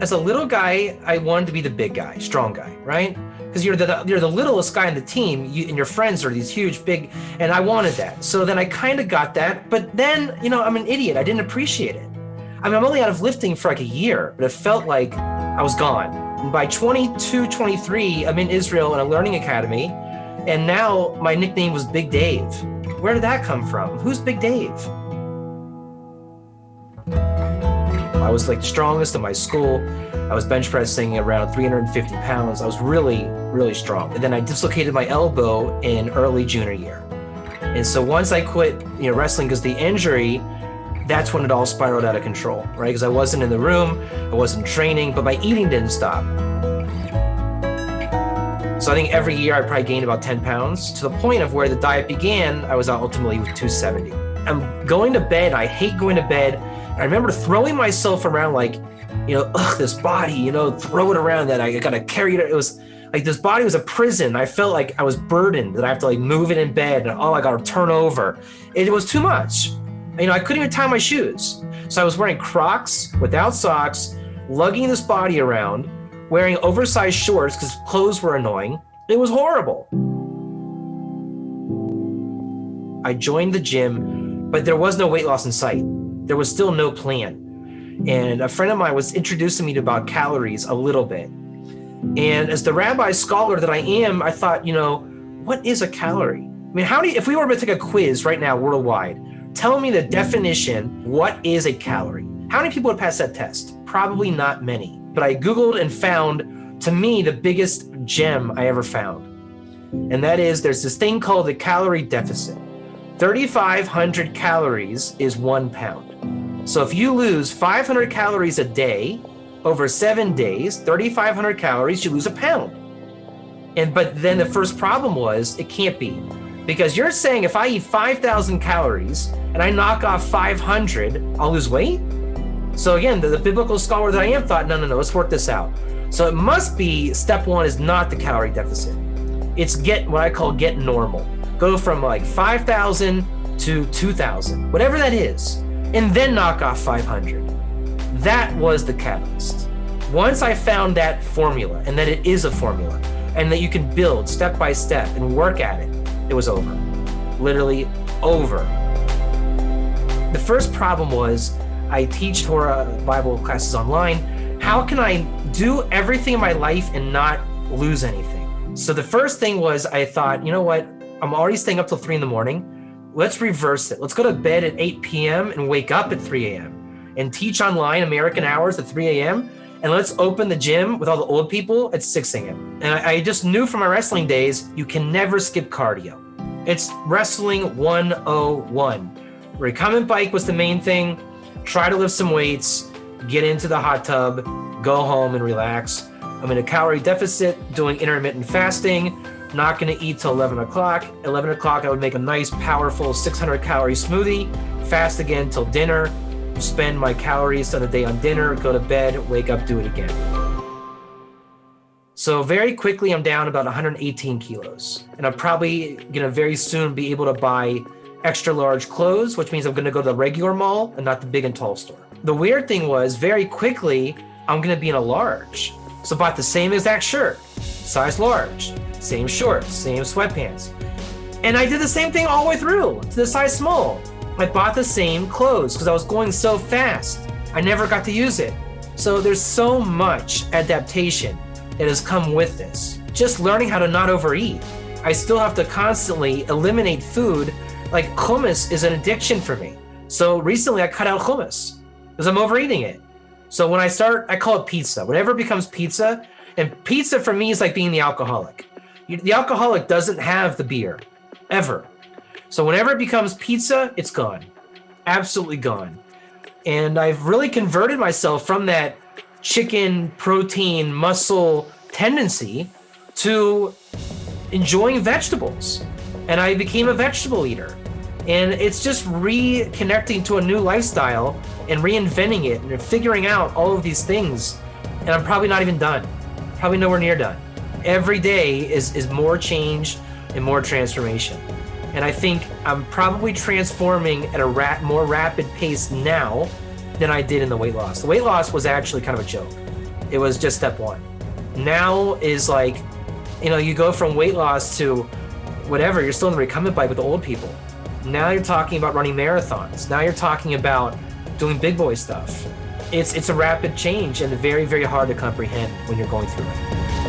As a little guy, I wanted to be the big guy, strong guy, right? Because you're the littlest guy on the team, and your friends are these huge, big, and I wanted that. So then I kind of got that, but then, I'm an idiot. I didn't appreciate it. I'm only out of lifting for like a year, but it felt like I was gone. And by 22, 23, I'm in Israel in a learning academy, and now my nickname was Big Dave. Where did that come from? Who's Big Dave? I was like the strongest in my school. I was bench pressing around 350 pounds. I was really, really strong. And then I dislocated my elbow in early junior year. And so once I quit, wrestling because the injury, that's when it all spiraled out of control, right? Because I wasn't in the room, I wasn't training, but my eating didn't stop. So I think every year I probably gained about 10 pounds to the point of where the diet began, I was ultimately 270. I'm going to bed, I hate going to bed. I remember throwing myself around like, this body, throw it around that I gotta carry it. It was like this body was a prison. I felt like I was burdened, that I have to like move it in bed and I gotta turn over. It was too much. I couldn't even tie my shoes. So I was wearing Crocs without socks, lugging this body around, wearing oversized shorts because clothes were annoying. It was horrible. I joined the gym, but there was no weight loss in sight. There was still no plan. And a friend of mine was introducing me to about calories a little bit. And as the rabbi scholar that I am, I thought, what is a calorie? If we were to take a quiz right now worldwide, tell me the definition, what is a calorie? How many people would pass that test? Probably not many. But I Googled and found, to me, the biggest gem I ever found. And that is, there's this thing called the calorie deficit. 3,500 calories is 1 pound. So if you lose 500 calories a day over 7 days, 3,500 calories, you lose a pound. But then the first problem was, it can't be. Because you're saying if I eat 5,000 calories and I knock off 500, I'll lose weight? So again, the biblical scholar that I am thought, no, let's work this out. So it must be, step one is not the calorie deficit. It's what I call get normal. Go from like 5,000 to 2,000, whatever that is, and then knock off 500. That was the catalyst. Once I found that formula, and that it is a formula, and that you can build step by step and work at it, it was over. Literally over. The first problem was, I teach Torah Bible classes online. How can I do everything in my life and not lose anything? So the first thing was, I thought, you know what? I'm already staying up till 3 a.m. Let's reverse it. Let's go to bed at 8 p.m. and wake up at 3 a.m. and teach online American hours at 3 a.m. And let's open the gym with all the old people at 6 a.m. And I just knew from my wrestling days, you can never skip cardio. It's wrestling 101. Recumbent bike was the main thing. Try to lift some weights, get into the hot tub, go home and relax. I'm in a calorie deficit, doing intermittent fasting, not gonna eat till 11 o'clock. 11 o'clock, I would make a nice, powerful 600 calorie smoothie, fast again till dinner, spend my calories on the day on dinner, go to bed, wake up, do it again. So very quickly, I'm down about 118 kilos. And I'm probably gonna very soon be able to buy extra large clothes, which means I'm gonna go to the regular mall and not the big and tall store. The weird thing was, very quickly, I'm gonna be in a large. So bought the same exact shirt, size large, same shorts, same sweatpants. And I did the same thing all the way through to the size small. I bought the same clothes because I was going so fast. I never got to use it. So there's so much adaptation that has come with this. Just learning how to not overeat. I still have to constantly eliminate food. Like hummus is an addiction for me. So recently I cut out hummus because I'm overeating it. So when I call it pizza. Whenever it becomes pizza, and pizza for me is like being the alcoholic. The alcoholic doesn't have the beer, ever. So whenever it becomes pizza, it's gone. Absolutely gone. And I've really converted myself from that chicken, protein, muscle tendency to enjoying vegetables. And I became a vegetable eater. And it's just reconnecting to a new lifestyle and reinventing it and figuring out all of these things. And I'm probably not even done. Probably nowhere near done. Every day is more change and more transformation. And I think I'm probably transforming at a more rapid pace now than I did in the weight loss. The weight loss was actually kind of a joke. It was just step one. Now is like, you go from weight loss to whatever, you're still in the recumbent bike with the old people. Now you're talking about running marathons. Now you're talking about doing big boy stuff. It's a rapid change and very, very hard to comprehend when you're going through it.